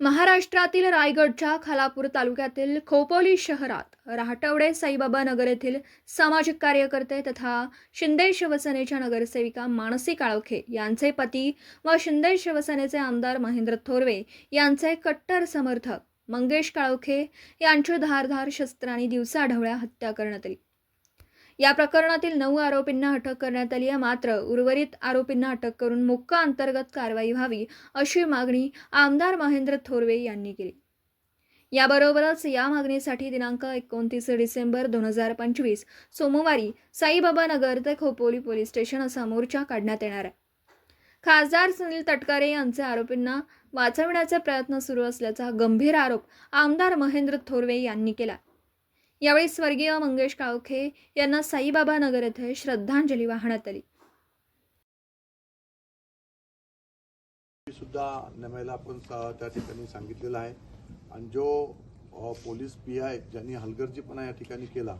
महाराष्ट्रातील रायगडच्या खालापूर तालुक्यातील खोपोली शहरात राहटवडे साईबाबा नगर येथील सामाजिक कार्यकर्ते तथा शिंदे शिवसेनेच्या नगरसेविका मानसी काळोखे यांचे पती व शिंदे शिवसेनेचे आमदार महेंद्र थोरवे यांचे कट्टर समर्थक मंगेश काळोखे यांची धारधार शस्त्रांनी दिवसाढवळ्या हत्या करण्यात आली। या प्रकरणातील 9 आरोपींना अटक करण्यात आली आहे। मात्र उर्वरित आरोपींना अटक करून मोक्का अंतर्गत कारवाई व्हावी अशी मागणी आमदार महेंद्र थोरवे यांनी केली। याबरोबरच या मागणीसाठी दिनांक 29 डिसेंबर 2025 सोमवारी साईबाबा नगर ते खोपोली पोलीस स्टेशन असा मोर्चा काढण्यात येणार आहे। खासदार सुनील तटकरे यांचे आरोपींना वाचवण्याचे प्रयत्न सुरू असल्याचा गंभीर आरोप आमदार महेंद्र थोरवे यांनी केला। यावेळी स्वर्गीय मंगेश काळोखे यांना साईबाबा नगर येथे श्रद्धांजली वाहण्यात आली। सुद्धा नेमायला आपण त्या ठिकाणी सांगितलेलं आहे आणि जो पोलीस PI ज्यांनी हलगर्जीपणा या ठिकाणी केला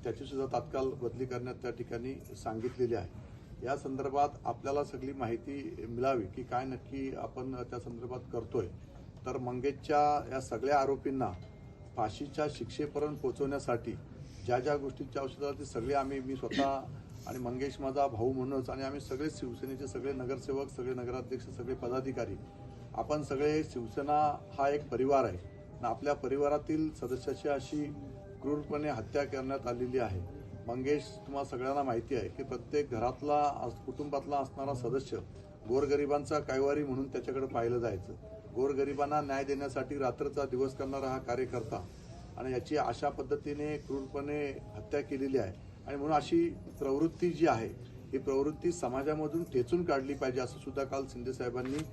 त्याची सुद्धा तात्काळ बदली करण्यात त्या ठिकाणी सांगितलेली आहे। या संदर्भात आपल्याला सगळी माहिती मिळावी की काय नक्की आपण त्या संदर्भात करतोय। तर मंगेशच्या या सगळ्या आरोपींना फाशीच्या शिक्षेपर्यंत पोहोचवण्यासाठी ज्या ज्या गोष्टींची आवश्यकता ती सगळी मी स्वतः आणि मंगेश माझा भाऊ म्हणूनच आणि आम्ही सगळे शिवसेनेचे सगळे नगरसेवक, सगळे नगराध्यक्ष, सगळे पदाधिकारी, आपण सगळे शिवसेना हा एक परिवार आहे आणि आपल्या परिवारातील सदस्याची अशी क्रूरपणे हत्या करण्यात आलेली आहे। मंगेश तुम्हाला सगळ्यांना माहिती आहे की प्रत्येक घरातला कुटुंबातला असणारा सदस्य गोरगरिबांचा कैवारी म्हणून त्याच्याकडे पाहिलं जायचं। गोरगरिबांना न्याय देण्यासाठी रात्रचा दिवस करणारा हा कार्यकर्ता आणि याची अशा पद्धतीने क्रूरपणे हत्या केलेली आहे आणि म्हणून अशी प्रवृत्ती जी आहे ही प्रवृत्ती समाजामधून ठेचून काढली पाहिजे असं सुद्धा काल शिंदे साहेबांनी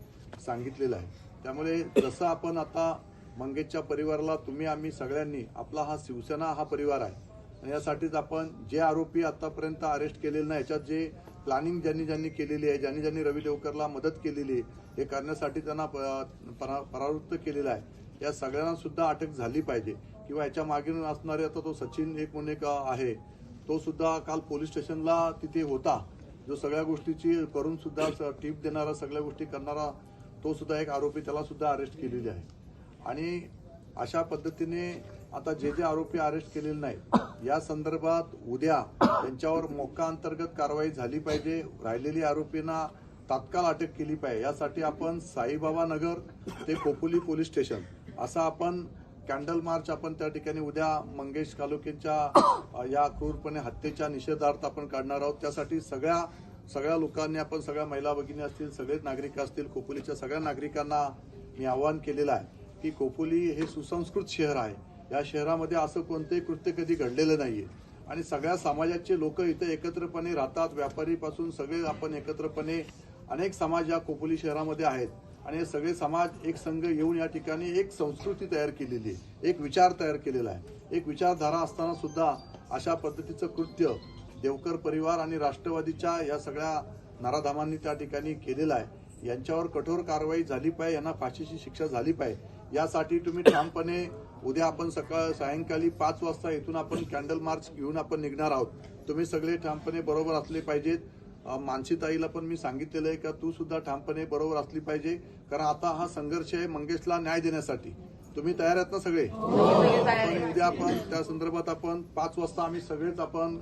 सांगितलेलं आहे। त्यामुळे जसं आपण आता मंगेशच्या परिवाराला आम्ही सगळ्यांनी आपला हा शिवसेना हा परिवार आहे आणि यासाठीच आपण जे आरोपी आतापर्यंत अरेस्ट केलेले नाही याच्यात जे प्लॅनिंग ज्यांनी केलेली आहे, ज्यांनी रवी देवकरला मदत केलेली आहे, हे करण्यासाठी त्यांना परावृत्त केलेलं आहे, या सगळ्यांना सुद्धा अटक झाली पाहिजे। किंवा याच्या मागे असणारे आता तो सचिन एक म्हणून एक आहे तो सुद्धा काल पोलीस स्टेशनला तिथे होता, जो सगळ्या गोष्टीची करून सुद्धा टीप देणारा सगळ्या गोष्टी करणारा तो सुद्धा एक आरोपी, त्याला सुद्धा अरेस्ट केलेली आहे। आणि अशा पद्धतीने आता जे आरोपी अरेस्ट केलेले नाही या संदर्भात उद्या त्यांच्यावर मोक्का अंतर्गत कारवाई झाली पाहिजे। राहिलेली आरोपींना तात्काळ अटक केली पाहिजे। यासाठी आपण साईबाबा नगर ते खोपोली पोलीस स्टेशन असा आपण कॅन्डल मार्च आपण त्या ठिकाणी उद्या मंगेश काळोखेंच्या या क्रूरपणे हत्येच्या निषेधार्थ आपण काढणार आहोत। त्यासाठी सगळ्या लोकांनी आपण सगळ्या महिला भगिनी असतील, सगळेच नागरिक असतील, खोपोलीच्या सगळ्या नागरिकांना मी आवाहन केलेलं आहे की खोपोली हे सुसंस्कृत शहर आहे। या शहरामध्ये असं कोणतेही कृत्य कधी घडलेलं नाहीये आणि सगळ्या समाजाचे लोक इथे एकत्रपणे राहतात। व्यापारीपासून सगळे आपण एकत्रपणे अनेक समाज या खोपोली शहरामध्ये आहेत आणि हे सगळे समाज एक संघ येऊन या ठिकाणी एक संस्कृती तयार केलेली आहे, एक विचार तयार केलेला आहे। एक विचारधारा असताना सुद्धा अशा पद्धतीचं कृत्य देवकर परिवार आणि राष्ट्रवादीच्या या सगळ्या नराधामांनी त्या ठिकाणी केलेलं आहे। यांच्यावर कठोर कारवाई झाली पाहिजे, यांना फाशीची शिक्षा झाली पाहिजे। यासाठी तुम्ही ठामपणे उद्या आपण सायंकाळी 5 वाजता इथून आपण कॅन्डल मार्च घेऊन आपण निघणार आहोत। तुम्ही सगळे ठामपणे बरोबर असले पाहिजेत। मानसीताईला पण मी सांगितलेलं आहे का तू सुद्धा ठामपणे बरोबर असली पाहिजे, कारण आता हा संघर्ष आहे मंगेशला न्याय देण्यासाठी। तुम्ही तयार आहेत ना सगळे? उद्या आपण त्या संदर्भात आपण 5 वाजता आम्ही सगळेच आपण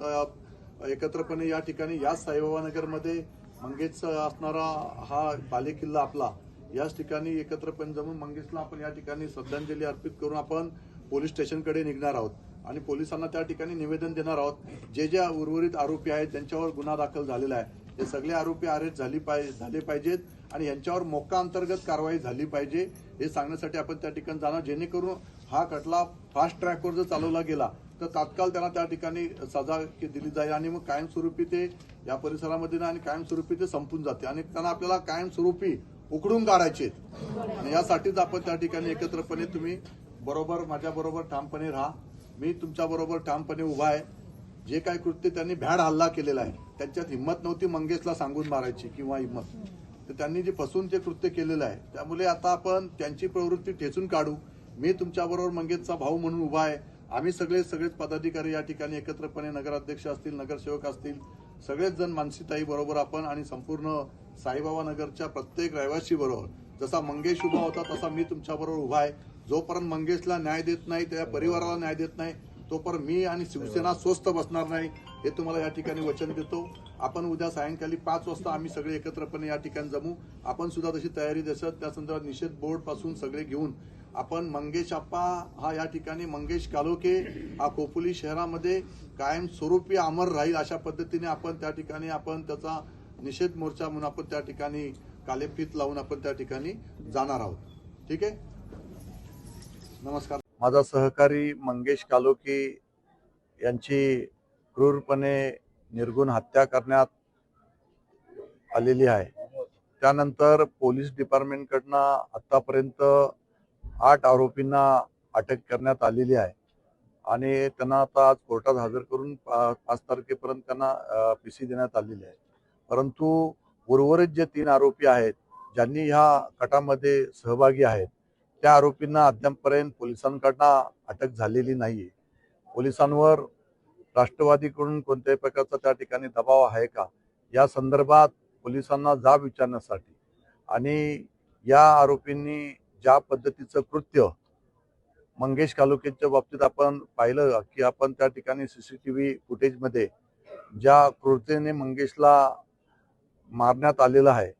एकत्रपणे या ठिकाणी याच साईबाबा नगरमध्ये मंगेशचा असणारा हा बालेकिल्ला आपला याच ठिकाणी एकत्रपणे जमून मंगेशला आपण या ठिकाणी श्रद्धांजली अर्पित करून आपण पोलीस स्टेशनकडे निघणार आहोत आणि पोलिसांना त्या ठिकाणी निवेदन देणार आहोत। जे उर्वरित आरोपी आहेत त्यांच्यावर गुन्हा दाखल झालेला आहे, हे सगळे आरोपी अरेस्ट झाले पाहिजेत आणि यांच्यावर मोक्का अंतर्गत कारवाई झाली पाहिजे हे सांगण्यासाठी आपण त्या ठिकाणी जाणार, जेणेकरून हा खटला फास्ट ट्रॅकवर जर चालवला गेला तर तात्काळ त्यांना त्या ठिकाणी सजा दिली जाईल आणि मग कायमस्वरूपी ते या परिसरामध्ये आणि कायमस्वरूपी ते संपून जाते आणि त्यांना आपल्याला कायमस्वरूपी उकडून काढायचे। यासाठीच आपण त्या ठिकाणी एकत्रपणे तुम्ही बरोबर माझ्या बरोबर ठामपणे राहा, मी तुमच्या बरोबर ठामपणे उभा आहे। जे काही कृत्य त्यांनी भ्याड हल्ला केलेला आहे त्यांच्यात हिंमत नव्हती मंगेशला सांगून मारायची किंवा हिंमत, तर त्यांनी जे फसून ते कृत्य केलेलं आहे। त्यामुळे आता आपण त्यांची प्रवृत्ती ठेचून काढू। मी तुमच्या बरोबर मंगेशचा भाऊ म्हणून उभा आहे। आम्ही सगळेच पदाधिकारी या ठिकाणी एकत्रपणे नगराध्यक्ष असतील, नगरसेवक असतील, सगळेच जण मानसीताई बरोबर आपण आणि संपूर्ण साईबाबा नगरच्या प्रत्येक रहिवासी बरोबर जसा मंगेश उभा होता तसा मी तुमच्याबरोबर उभा आहे. जोपर्यंत मंगेशला न्याय देत नाही, त्या परिवाराला न्याय देत नाही, तोपर्यंत मी आणि शिवसेना स्वस्थ बसणार नाही, हे तुम्हाला या ठिकाणी वचन देतो. आपण उद्या सायंकाळी 5 वाजता आम्ही सगळे एकत्रपणे या ठिकाणी जमू. आपण सुद्धा तशी तयारी देसत त्या संदर्भात निषेध बोर्ड पासून सगळे घेऊन आपण मंगेश आप्पा हा या ठिकाणी मंगेश कालोखे हा खोपोली शहरामध्ये कायम स्वरूपी अमर राहील अशा पद्धतीने आपण त्या ठिकाणी आपण त्याचा निषेध मोर्चा म्हणून आपण त्या ठिकाणी कालेफीत लावून आपण त्या ठिकाणी जाणार आहोत. ठीक आहे. नमस्कार. माझा सहकारी मंगेश कालोखे यांची क्रूरपणे निर्गुण हत्या करण्यात आलेली आहे. त्यानंतर पोलीस डिपार्टमेंटकडनं आतापर्यंत 8 आरोपींना अटक करण्यात आलेली आहे आणि त्यांना आता आज कोर्टात हजर करून 5 तारखेपर्यंत त्यांना पीसी देण्यात आलेली आहे. परंतु उर्वरित जे 3 आरोपी आहेत ज्यांनी ह्या कटामध्ये सहभागी आहेत त्या आरोपींना अद्यापपर्यंत पोलिसांकडनं अटक झालेली नाहीये. पोलिसांवर राष्ट्रवादीकडून कोणत्याही प्रकारचा त्या ठिकाणी दबाव आहे का या संदर्भात पोलिसांना जाब विचारण्यासाठी आणि या आरोपींनी ज्या पद्धतीचं कृत्य मंगेश कालोखेच्या बाबतीत आपण पाहिलं की आपण त्या ठिकाणी सीसीटीव्ही फुटेजमध्ये ज्या क्रूरतेने मंगेशला मारण्यात आलेलं आहे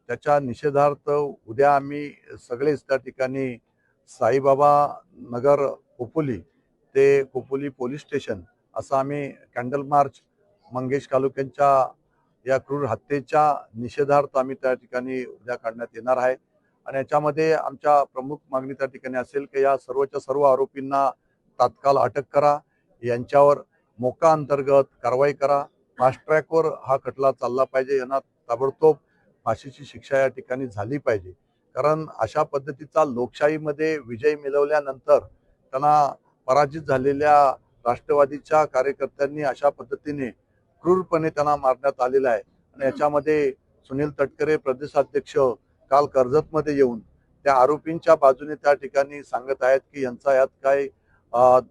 त्याच्या निषेधार्थ उद्या आम्ही सगळेच त्या ठिकाणी साईबाबा नगर खोपोली ते खोपोली पोलीस स्टेशन असं आम्ही कॅन्डल मार्च मंगेश कालोखेंच्या या क्रूर हत्येच्या निषेधार्थ आम्ही त्या ठिकाणी उद्या काढण्यात येणार आहे. आणि याच्यामध्ये आमच्या प्रमुख मागणी त्या ठिकाणी असेल की या सर्वच्या सर्व आरोपींना तात्काळ अटक करा, यांच्यावर मोका अंतर्गत कारवाई करा. फास्ट ट्रॅकवर हा खटला चालला पाहिजे, यांना ताबडतोब फाशीची शिक्षा या ठिकाणी झाली पाहिजे. कारण अशा पद्धतीचा लोकशाहीमध्ये विजय मिळवल्यानंतर त्यांना पराजित झालेल्या राष्ट्रवादीच्या कार्यकर्त्यांनी अशा पद्धतीने क्रूरपणे त्यांना मारण्यात आलेलं आहे. आणि याच्यामध्ये सुनील तटकरे प्रदेशाध्यक्ष काल कर्जतमध्ये येऊन त्या आरोपींच्या बाजूने त्या ठिकाणी सांगत आहेत की यांचा यात काही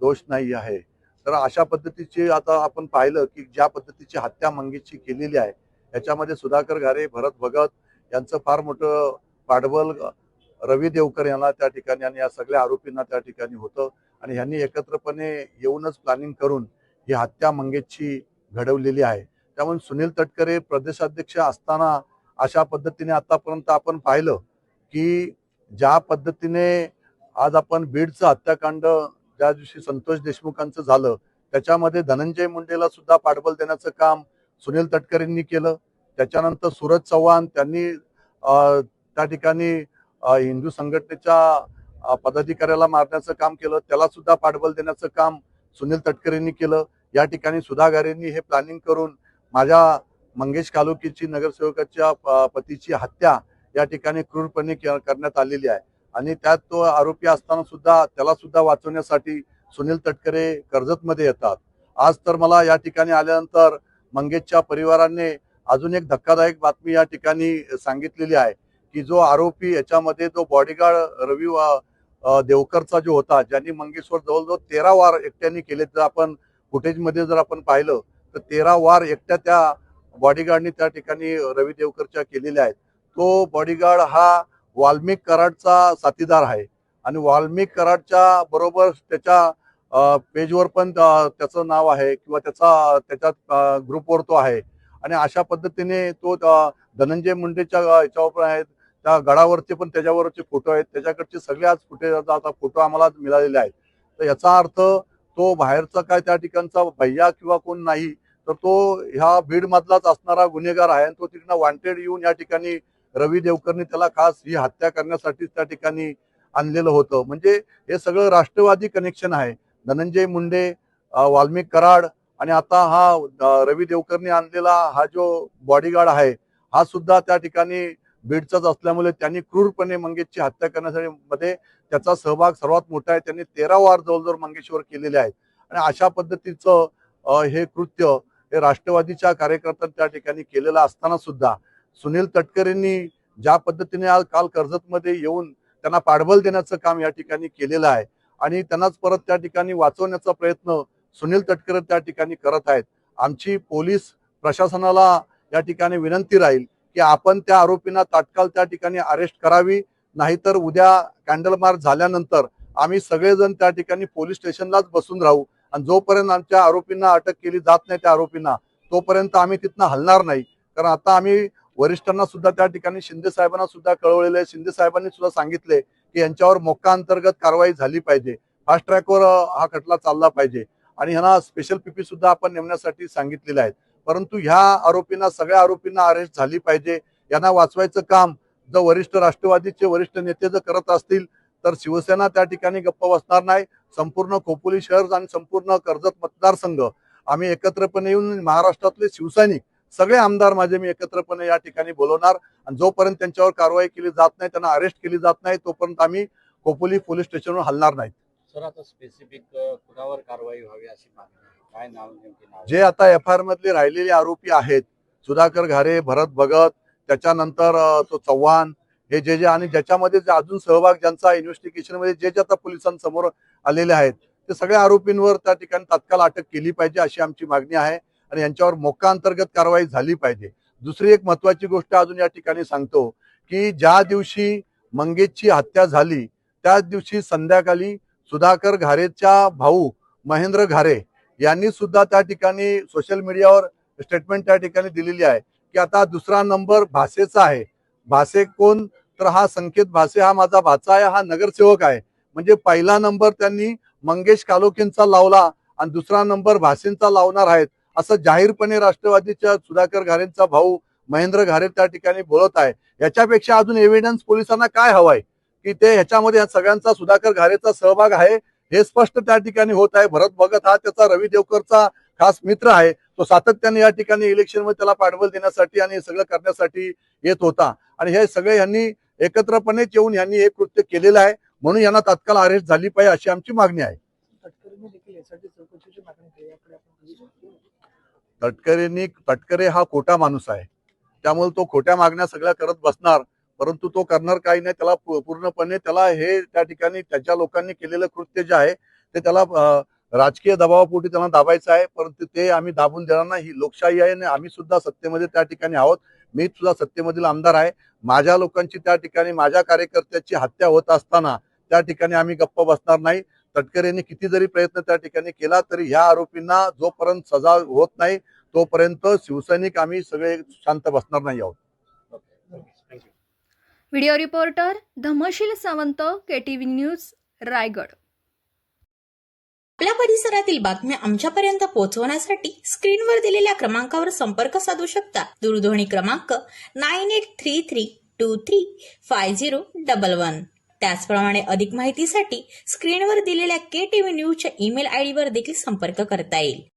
दोष नाही आहे. तर अशा पद्धतीची आता आपण पाहिलं की ज्या पद्धतीची हत्या मंगेशची केलेली आहे याच्यामध्ये सुधाकर घारे, भरत भगत यांचं फार मोठं पाठबळ रवी देवकर यांना त्या ठिकाणी आणि या सगळ्या आरोपींना त्या ठिकाणी होतं आणि ह्यांनी एकत्रपणे येऊनच प्लॅनिंग करून ही हत्या मंगेशची घडवलेली आहे. त्यामुळे सुनील तटकरे प्रदेशाध्यक्ष असताना अशा पद्धतीने आतापर्यंत आपण पाहिलं की ज्या पद्धतीने आज आपण बीडचं हत्याकांड ज्या दिवशी संतोष देशमुखांचं झालं त्याच्यामध्ये धनंजय मुंडेला सुद्धा पाठबळ देण्याचं काम सुनील तटकरेंनी केलं. त्याच्यानंतर सूरज चव्हाण त्यांनी त्या ठिकाणी हिंदू संघटनेच्या पदाधिकाऱ्याला मारण्याचं काम केलं, त्याला सुद्धा पाठबळ देण्याचं काम सुनील तटकरेंनी केलं. या ठिकाणी सुधा घारेंनी हे प्लॅनिंग करून माझ्या मंगेश कालोखेची नगरसेवकाच्या पतीची हत्या या ठिकाणी क्रूरपणे करण्यात आलेली आहे आणि त्यात तो आरोपी असताना सुद्धा त्याला सुद्धा वाचवण्यासाठी सुनील तटकरे कर्जतमध्ये येतात. आज तर मला या ठिकाणी आल्यानंतर मंगेशच्या परिवाराने अजून एक धक्कादायक बातमी या ठिकाणी सांगितलेली आहे की जो आरोपी याच्यामध्ये तो बॉडीगार्ड रवी देवकरचा जो होता ज्यांनी मंगेशवर जवळजवळ 13 वार एकट्याने केले. जर आपण फुटेजमध्ये जर आपण पाहिलं तर 13 वार एकट्या त्या बॉडीगार्डनी त्या ठिकाणी रवी देवकरच्या केलेल्या आहेत. तो बॉडीगार्ड हा वाल्मिक कराडचा साथीदार आहे आणि वाल्मिक कराडच्या बरोबर त्याच्या पेजवर पण त्याचं नाव आहे किंवा त्याच्या ग्रुपवर तो आहे आणि अशा पद्धतीने तो धनंजय मुंडेच्या याच्यावर आहेत त्या गडावरचे पण त्याच्यावरचे फोटो आहेत, त्याच्याकडचे सगळे आज आता फोटो आम्हाला मिळालेले आहेत. तर याचा अर्थ तो बाहेरचा काय त्या ठिकाणचा भैया किंवा कोण नाही तर तो ह्या बीड मधलाच असणारा गुन्हेगार आहे आणि तो तिकडनं वॉन्टेड येऊन या ठिकाणी रवी देवकरनी त्याला खास ही हत्या करण्यासाठी त्या ठिकाणी आणलेलं होतं. म्हणजे हे सगळं राष्ट्रवादी कनेक्शन आहे. धनंजय मुंडे, वाल्मिक कराड आणि आता हा रवी देवकरनी आणलेला हा जो बॉडीगार्ड आहे हा सुद्धा त्या ठिकाणी बीडचाच असल्यामुळे त्यांनी क्रूरपणे मंगेशची हत्या करण्यासाठी मध्ये त्याचा सहभाग सर्वात मोठा आहे. त्यांनी 13 वार जवळजवळ मंगेशवर केलेले आहेत आणि अशा पद्धतीचं हे कृत्य हे राष्ट्रवादीच्या कार्यकर्त्यांनी त्या ठिकाणी केलेलं असताना सुद्धा सुनील तटकरेंनी ज्या पद्धतीने आज काल कर्जतमध्ये येऊन त्यांना पाठबळ देण्याचं काम या ठिकाणी केलेलं आहे आणि त्यांनाच परत त्या ठिकाणी वाचवण्याचा प्रयत्न सुनील तटकरे त्या ठिकाणी करत आहेत. आमची पोलीस प्रशासनाला या ठिकाणी विनंती राहील की आपण त्या आरोपींना तात्काळ त्या ठिकाणी अरेस्ट करावी, नाहीतर उद्या कॅन्डल मार्च झाल्यानंतर आम्ही सगळेजण त्या ठिकाणी पोलीस स्टेशनलाच बसून राहू आणि जोपर्यंत आमच्या आरोपींना अटक केली जात नाही त्या आरोपींना तोपर्यंत आम्ही तिथनं हलणार नाही. कारण आता आम्ही वरिष्ठांना सुद्धा त्या ठिकाणी शिंदे साहेबांना सुद्धा कळवलेलं आहे. शिंदे साहेबांनी सुद्धा सांगितले की यांच्यावर मोक्का अंतर्गत कारवाई झाली पाहिजे, फास्ट ट्रॅकवर हा खटला चालला पाहिजे आणि ह्यांना स्पेशल पीपी सुद्धा आपण नेमण्यासाठी सांगितलेले आहेत. परंतु ह्या आरोपींना सगळ्या आरोपींना अरेस्ट झाली पाहिजे. यांना वाचवायचं काम जर वरिष्ठ राष्ट्रवादीचे वरिष्ठ नेते जर करत असतील तर शिवसेना त्या ठिकाणी गप्प बसणार नाही. संपूर्ण खोपोली शहर आणि संपूर्ण कर्जत मतदारसंघ आम्ही एकत्रपणे येऊन महाराष्ट्रातले शिवसैनिक सगळे आमदार माझे मी एकत्रपणे या ठिकाणी बोलवणार आणि जोपर्यंत त्यांच्यावर कारवाई केली जात नाही, त्यांना अरेस्ट केली जात नाही, तोपर्यंत आम्ही खोपोली पोलीस स्टेशनवर हलणार नाही. सर, आता स्पेसिफिक कुणावर कारवाई व्हावी अशी मागणी आहे? काय नाव नेमकी नाव? जे आता FIR मधले राहिलेले आरोपी आहेत, सुधाकर घारे, भरत भगत, त्याच्यानंतर तो चव्हाण, हे जे आणि ज्याच्यामध्ये जे अजून सहभाग ज्यांचा इन्व्हेस्टिगेशन मध्ये जे आता पोलिसांसमोर आलेले आहेत ते सगळ्या आरोपींवर त्या ठिकाणी तात्काळ अटक केली पाहिजे अशी आमची मागणी आहे आणि यांच्यावर मोक्का अंतर्गत कारवाई झाली पाहिजे. दुसरी एक महत्वाची गोष्ट अजून या ठिकाणी सांगतो की ज्या दिवशी मंगेशची हत्या झाली त्याच दिवशी संध्याकाळी सुधाकर घारेचा भाऊ महेंद्र घारे यांनी सुद्धा त्या ठिकाणी सोशल मीडियावर स्टेटमेंट त्या ठिकाणी दिलेली आहे की आता दुसरा नंबर भासेचा आहे. भासे कोण? तर हा संकेत भासे हा माझा भाचा आहे, हा नगरसेवक आहे. म्हणजे पहिला नंबर त्यांनी मंगेश कालोखेंचा लावला आणि दुसरा नंबर भासेंचा लावणार आहेत असं जाहीरपणे राष्ट्रवादीच्या सुधाकर घारेंचा भाऊ महेंद्र घारे त्या ठिकाणी बोलत आहे. याच्यापेक्षा अजून एव्हिडन्स पोलिसांना काय हवाय की ते ह्याच्यामध्ये सगळ्यांचा सुधाकर घारेचा सहभाग आहे हे स्पष्ट त्या ठिकाणी होत आहे. भरत भगत हा त्याचा रवी देवकरचा खास मित्र आहे. तो सातत्याने या ठिकाणी इलेक्शन मध्ये त्याला पाठबळ देण्यासाठी आणि सगळं करण्यासाठी येत होता आणि हे सगळे यांनी एकत्रपणेच येऊन यांनी हे कृत्य केलेलं आहे. म्हणून यांना तात्काळ अरेस्ट झाली पाहिजे अशी आमची मागणी आहे. तटकरे हा खोटा माणूस आहे, त्यामुळे तो खोट्या मागण्या सगळ्या करत बसणार. परंतु तो करणार काही नाही. त्याला पूर्णपणे त्याला हे त्या ठिकाणी त्याच्या लोकांनी केलेलं कृत्य जे आहे ते त्याला राजकीय दबावापोटी त्यांना दाबायचं आहे. परंतु ते आम्ही दाबून देणार नाही. ही लोकशाही आहे आणि आम्ही सुद्धा सत्तेमध्ये त्या ठिकाणी आहोत. मी सुद्धा सत्तेमधील आमदार आहे. माझ्या लोकांची त्या ठिकाणी माझ्या कार्यकर्त्याची हत्या होत असताना त्या ठिकाणी आम्ही गप्प बसणार नाही. तटकरेंनी किती जरी प्रयत्न त्या ठिकाणी केला तरी ह्या आरोपींना जोपर्यंत सजा होत नाही तोपर्यंत शिवसैनिक आम्ही सगळे शांत बसणार नाही आहोत. Video reporter Dhamsheel Sawant, KTV news, Raigad. आपल्या परिसरातील बातम्या आमच्यापर्यंत पोहोचवण्यासाठी स्क्रीनवर दिलेल्या क्रमांकावर संपर्क साधू शकता. दूरध्वनी क्रमांक 9833235011. त्याचप्रमाणे अधिक माहितीसाठी स्क्रीनवर दिलेल्या KTV न्यूजच्या ईमेल ID वर देखील संपर्क करता येईल.